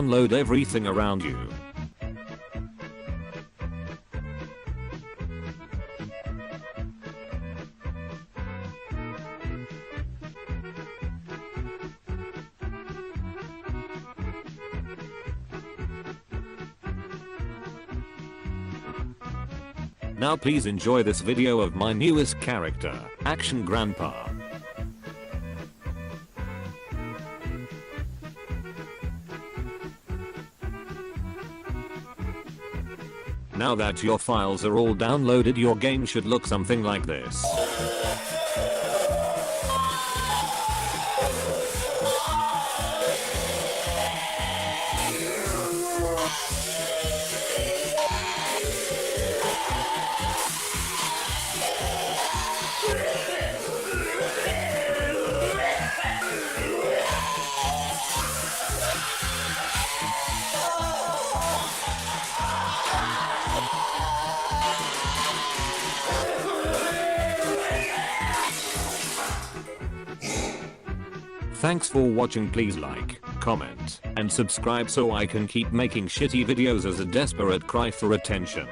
download everything around you. Now please enjoy this video of my newest character, Action Grandpa. Now that your files are all downloaded, your game should look something like this. Thanks for watching. Please like, comment, and subscribe so I can keep making shitty videos as a desperate cry for attention.